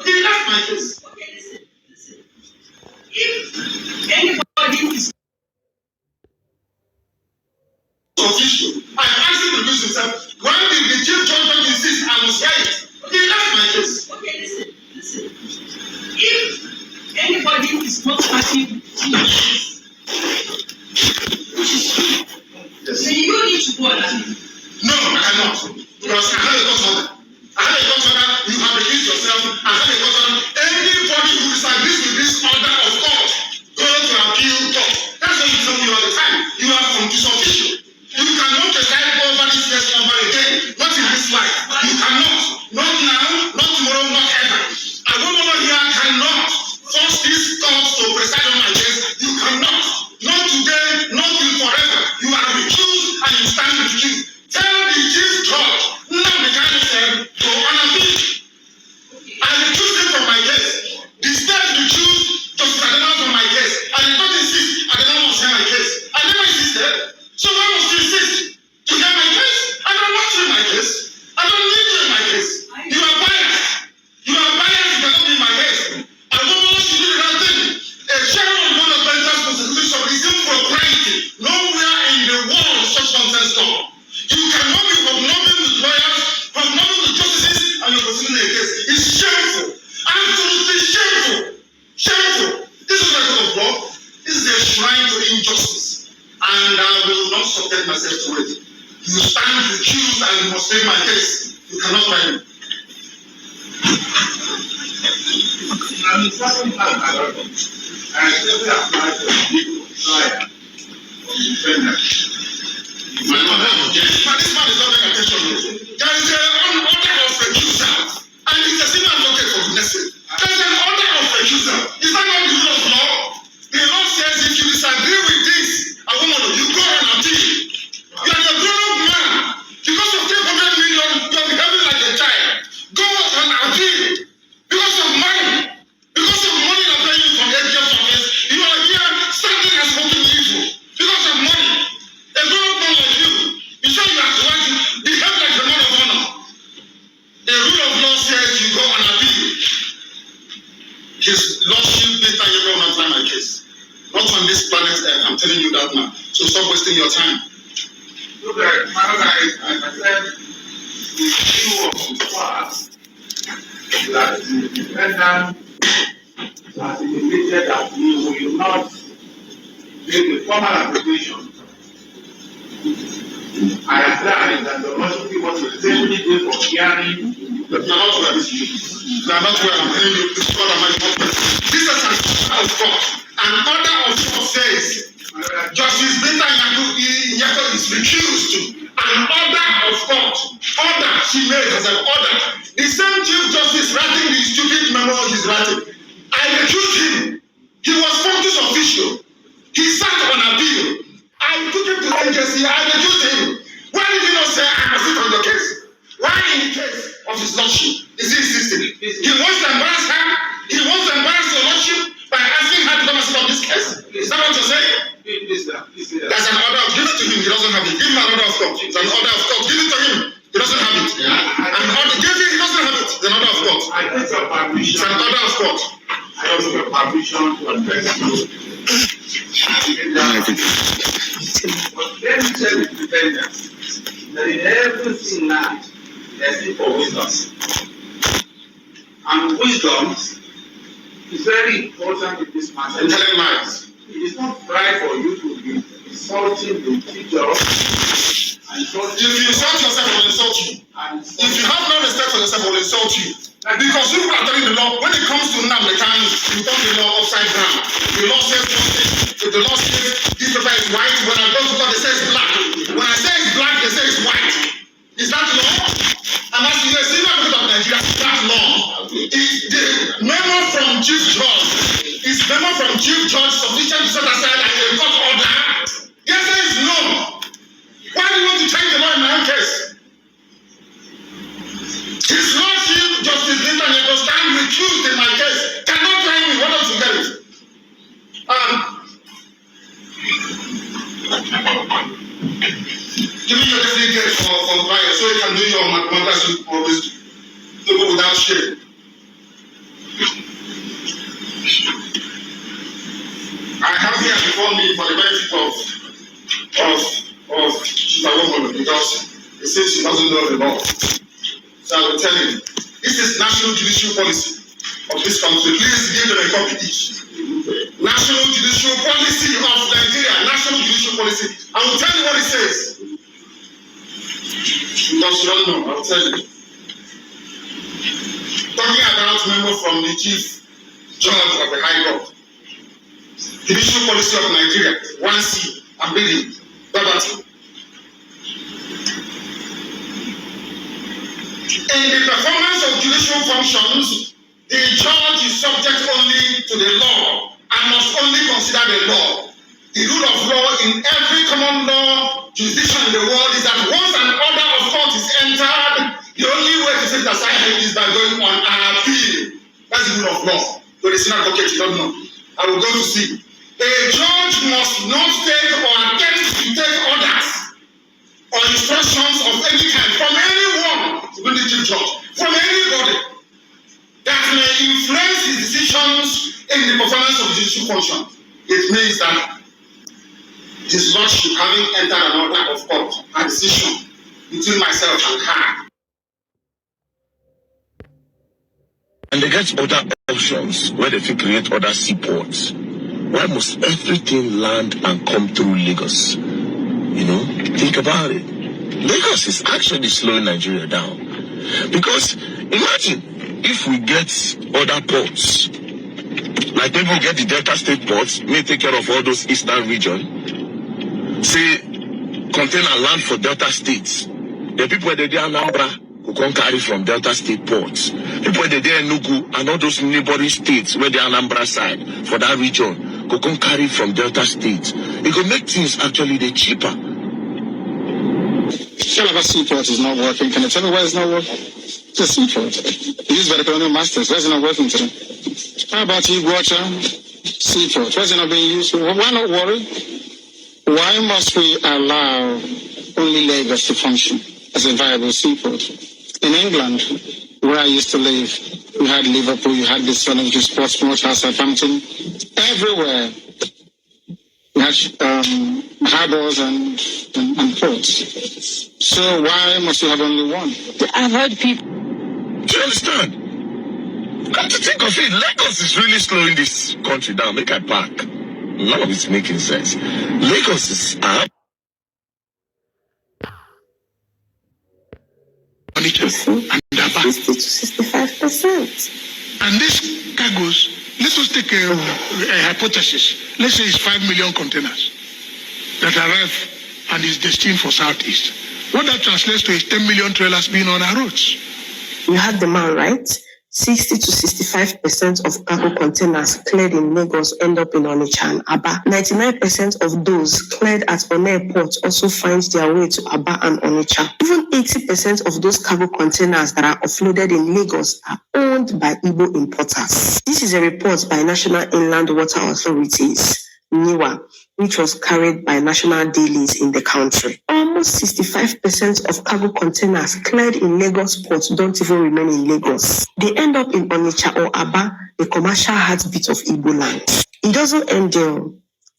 Okay, that's my case. Okay, listen. If anybody is official, I asked him to lose himself. When did the chief judge insist I was right? Okay, that's my case. Okay, listen. If anybody is not happy with Jesus, Yes. then you need to go and appeal. No, I cannot. Because I have a godfather. You have released yourself. I have a godfather. Anybody who disagrees with this order of God, go to appeal court. That's what you tell me all the time. You are from official. You cannot preside over this case number again. Not in this life. You cannot. Not now, not tomorrow, not ever. I don't know here cannot force this court to preside on my case. You cannot. Not today, not till forever. You are recused and you stand recused. Tell the chief judge, now the guy said, go on appeal. I recused him from my case. The state recused Justice Adenoma from my case. I did not insist Adenoma must hear my case. I never insisted. So why must you insist to hear my case? I don't want you in my case. I don't need you in my case. You are biased. You cannot be in my case. I don't know what you do the right thing. A chairman of one of Benjamin's constitution is impropriety. Nowhere in the world such nonsense law. You cannot be hobnobbing with lawyers, hobnobbing with justices, and you're proceeding a case. It's shameful. Absolutely shameful. Shameful. This is not a court of law. This is a shrine to injustice. And I will not subject myself to it. You stand recused and you must take my case. You cannot buy me. I'm in certain time, I simply apply for a legal trial for defendant. This man is not paying attention. There is an order of recusal, and he's a senior advocate for goodness sake. There is an order of recusal. Is that not the rule of law? The law says if you disagree with this, you go and appeal. You are a grown-up man. Because of 300 million, you are behaving like a child. Go and appeal. Because of money. Because of money that pay you from ATM office, you are here standing and smoking evil. Because of money. A grown-up man like you say you are going to behave like a man of honor. The rule of law says you go and appeal. His lordship did that you go and apply my case. Not on this planet Earth, I'm telling you that now. So stop wasting your time. Look at my guys, as I said, the issue of the past that the defendant has indicated that he will not make a formal application. I apply that the Washington was a 70 days for hearing. But you're not where this is. You're not where I'm telling you. This is what I'm talking. This is an order of God. An order of God says Justice Beta Yako is recused. An order of God. Order she made as an order. The same Chief Justice writing the stupid memo he's writing. I recused him. He was Pontus official. He sat on appeal. I took him to the agency. I recused him. Why did he not say I must sit on the case? Why in the case of his lordship is he insisting? He wants to embarrass her. He wants to embarrass your lordship by asking her to come and sit on this case. Is that what you're saying? There's an order. Give it to him. He doesn't have it. Give him an order of court. It's an order of court. Give it to him. He doesn't have it. An order. Give him. He doesn't have it. It's an order of court. I take your permission. It's an order of court. I ask your permission to address you. But let me tell the defendant that in everything now, there's need for wisdom. And wisdom is very important in this matter. It is not right for you to be insulting the teacher. If you insult yourself, I will insult you. If you have no respect for yourself, I will insult you. Because people are telling the law, when it comes to Nnamdi Kanu, you turn the law upside down. The law says one thing. If the law says this paper is white, when I go to court, they say it's black. When I say it's black, they say it's white. Is that law? And as you see, the of Nigeria, is that law? The memo from Chief Judge is memo from Chief Judge sufficient to set aside as a court order? Yes, there is no. Why do you want to change the law in my own case? His lordship, Justice Linton, you stand recused in my case. Cannot tell me. Why don't you get it? Give me your delegate for trial so you can do your mathematics always do without shame. I have here before me for the benefit of Chief because it says she doesn't know the law. So I will tell you, this is national judicial policy of this country. Please give them a copy each. National judicial policy of Nigeria, national judicial policy. I will tell you what it says. Because you don't know, I will tell you. Talking about member from the Chief Judge of the High Court. Judicial policy of Nigeria, 1C, I'm reading. In the performance of judicial functions, the judge is subject only to the law and must only consider the law. The rule of law in every common law jurisdiction in the world is that once an order of court is entered, the only way to set aside is by going on an appeal. That's the rule of law. So the senior advocate, you don't know. I will go to see. A judge must not take or attempt to take orders or instructions of any kind from anyone, even the chief judge, from anybody that may influence his decisions in the performance of judicial function. It means that his lordship having entered an order of court, a decision between myself and her. And they get other options where they can create other seaports. Why must everything land and come through Lagos? You know, think about it. Lagos is actually slowing Nigeria down. Because imagine if we get other ports, like maybe we get the Delta State ports, may take care of all those eastern region. Say, container land for Delta States. The people that they are Anambra who can carry from Delta State ports. People that they are Enugu and all those neighboring states where the Anambra side for that region who can carry from Delta States. It could make things actually cheaper. Calabar Seaport is not working. Can you tell me why it's not working? It's a seaport. Used by the colonial masters. Why is it not working today? How about Iguacha Seaport? Why is it not being used? Why not worry? Why must we allow only Lagos to function as a viable seaport? In England, where I used to live, you had Liverpool, you had the Sun, which is Portsmouth, Southampton. Everywhere, you had harbors and ports. So why must you have only one? I've heard people. Do you understand? Come to think of it, Lagos is really slowing this country down. Make I park. None of it's making sense. Lagos is up. And 60 to 65%. And this cargoes, let us take a hypothesis. Let's say it's 5 million containers that arrive and is destined for Southeast. What that translates to is 10 million trailers being on our roads. You had the man, right? 60 to 65% of cargo containers cleared in Lagos end up in Onitsha and Aba. 99% of those cleared at One Airport also find their way to Aba and Onitsha. Even 80% of those cargo containers that are offloaded in Lagos are owned by Igbo importers. This is a report by National Inland Water Authorities, NIWA, which was carried by national dailies in the country. Almost 65% of cargo containers cleared in Lagos port don't even remain in Lagos. They end up in Onitsha or Aba, the commercial heartbeat of Igbo land. It doesn't end there.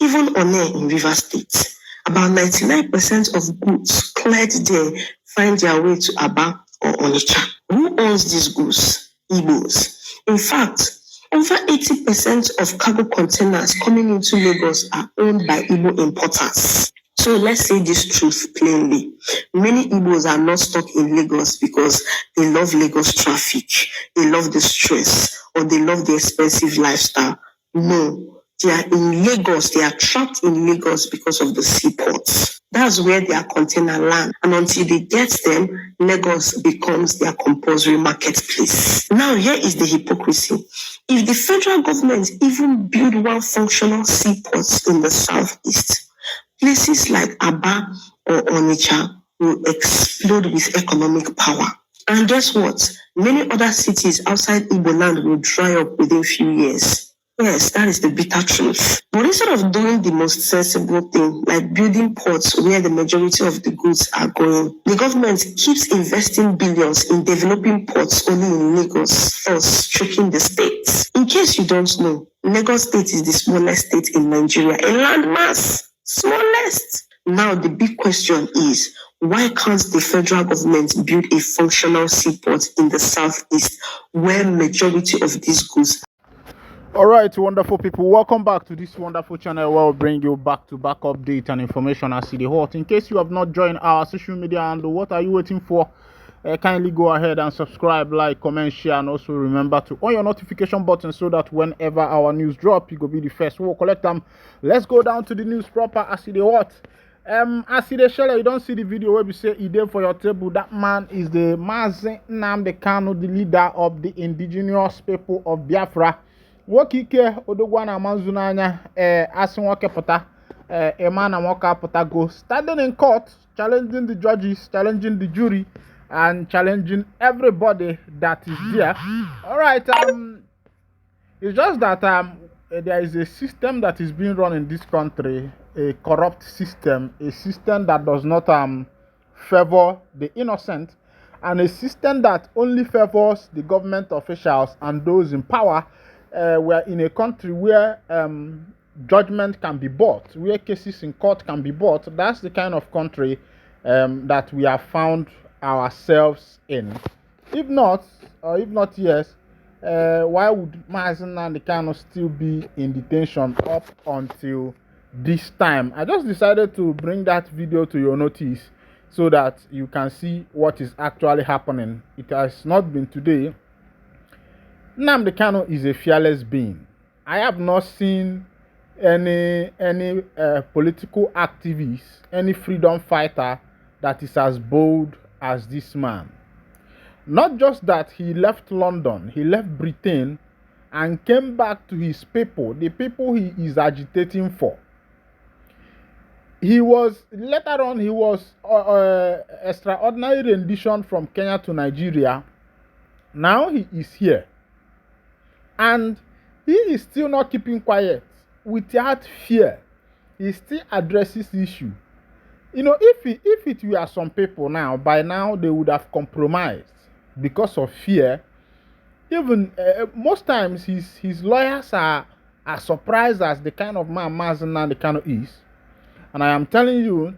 Even One in River State, about 99% of goods cleared there find their way to Aba or Onitsha. Who owns these goods? Igbos. In fact, over 80% of cargo containers coming into Lagos are owned by Igbo importers. So let's say this truth plainly. Many Igbos are not stuck in Lagos because they love Lagos traffic, they love the stress, or they love the expensive lifestyle. No, they are in Lagos, they are trapped in Lagos because of the seaports. That's where their container land. And until they get them, Lagos becomes their compulsory marketplace. Now here is the hypocrisy. If the federal government even build one functional seaport in the southeast, places like Aba or Onitsha will explode with economic power. And guess what? Many other cities outside Igbo land will dry up within few years. Yes, that is the bitter truth. But instead of doing the most sensible thing, like building ports where the majority of the goods are going, the government keeps investing billions in developing ports only in Lagos, thus choking the state. don't know, Lagos State is the smallest state in Nigeria, a landmass, smallest. Now the big question is, why can't the federal government build a functional seaport in the southeast where majority of these goods? All right, wonderful people, welcome back to this wonderful channel where we'll bring you back-to-back update and information as the hot. In case you have not joined our social media handle, what are you waiting for? Kindly go ahead and subscribe, like, comment, share, and also remember to on your notification button so that whenever our news drop, you go be the first. We'll collect them. Let's go down to the news proper as the hot. As the share, you don't see the video where we say he there for your table. That man is the Mazi Nnamdi Kanu, the leader of the indigenous people of Biafra. Wokike odogwana manzunanya asị nwoke pụta ema na nwoke apụta go standing in court challenging the judges, challenging the jury, and challenging everybody that is there. All right, it's just that there is a system that is being run in this country, a corrupt system, a system that does not favor the innocent, and a system that only favors the government officials and those in power. We're in a country where judgment can be bought, where cases in court can be bought. That's the kind of country that we have found ourselves in. If not, yes, why would Mazi Nnamdi Kanu still be in detention up until this time? I just decided to bring that video to your notice so that you can see what is actually happening. It has not been today. Nnamdi Kanu is a fearless being. I have not seen any political activist, any freedom fighter that is as bold as this man. Not just that, he left London, he left Britain, and came back to his people, the people he is agitating for. He was extraordinary rendition from Kenya to Nigeria. Now he is here. And he is still not keeping quiet without fear. He still addresses the issue. You know, if it were some people now, by now they would have compromised because of fear. Even most times his lawyers are surprised as the kind of man Mazi Nnamdi Kanu is. And I am telling you,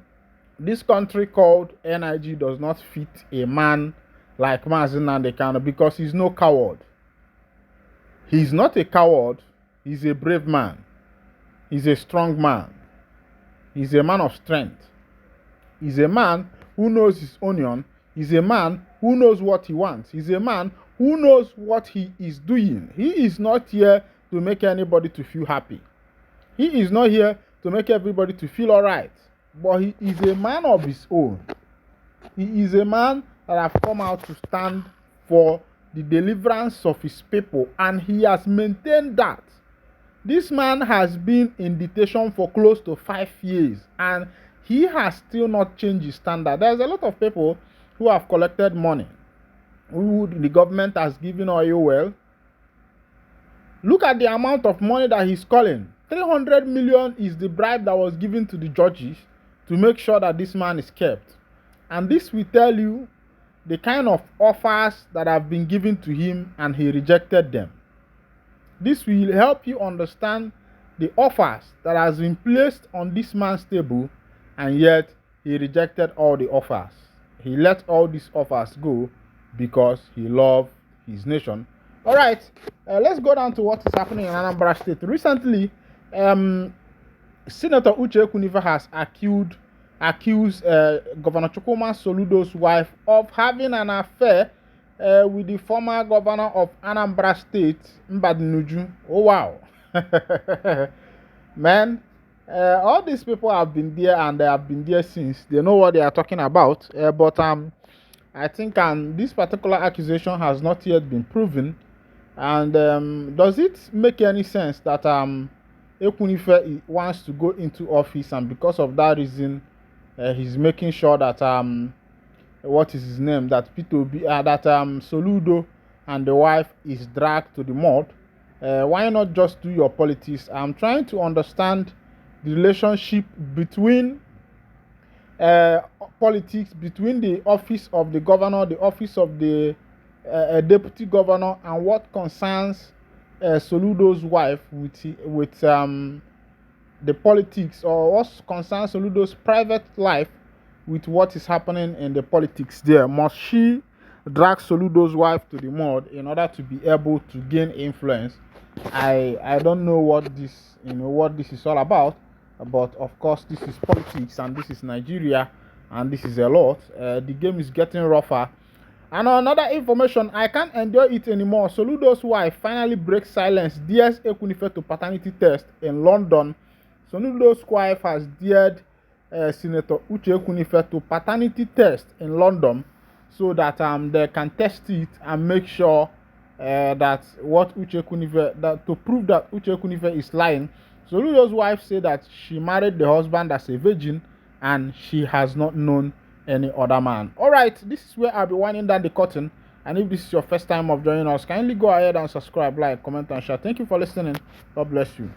this country called NIG does not fit a man like Mazi Nnamdi Kanu because he's no coward. He's not a coward, he's a brave man. He's a strong man. He's a man of strength. He's a man who knows his onion. He's a man who knows what he wants. He's a man who knows what he is doing. He is not here to make anybody to feel happy. He is not here to make everybody to feel all right. But he is a man of his own. He is a man that have come out to stand for the deliverance of his people, and he has maintained that. This man has been in detention for close to 5 years, and he has still not changed his standard. There's a lot of people who have collected money, who the government has given oil well. Look at the amount of money that he's calling. 300 million is the bribe that was given to the judges to make sure that this man is kept. And this will tell you the kind of offers that have been given to him, and he rejected them. This will help you understand the offers that has been placed on this man's table, and yet he rejected all the offers. He let all these offers go because he loved his nation. All right, let's go down to what is happening in Anambra State. Recently, Senator Uche Ekwunife has accused Governor Chukwuma Soludo's wife of having an affair with the former governor of Anambra State, Mbadinuju. Oh, wow. Man, all these people have been there, and they have been there since. They know what they are talking about. But I think this particular accusation has not yet been proven. And does it make any sense that Ekwunife wants to go into office, and because of that reason, he's making sure that what is his name, that Soludo and the wife is dragged to the mud? Why not just do your politics? I'm trying to understand the relationship between politics, between the office of the governor, the office of the deputy governor, and what concerns Soludo's wife with the politics, or what concerns Soludo's private life with what is happening in the politics there. Must she drag Soludo's wife to the mud in order to be able to gain influence? I don't know what this is all about, but of course this is politics and this is Nigeria and this is a lot. The game is getting rougher. And another information, I can't endure it anymore. Soludo's wife finally breaks silence, dares Ekunife to paternity test in London. Soludo's wife has dared Senator Uche Ekunife to paternity test in London so that they can test it and make sure that what Uche Ekunife, that to prove that Uche Ekunife is lying. Soludo's wife said that she married the husband as a virgin and she has not known any other man. All right, this is where I'll be winding down the curtain. And if this is your first time of joining us, kindly go ahead and subscribe, like, comment, and share. Thank you for listening. God bless you.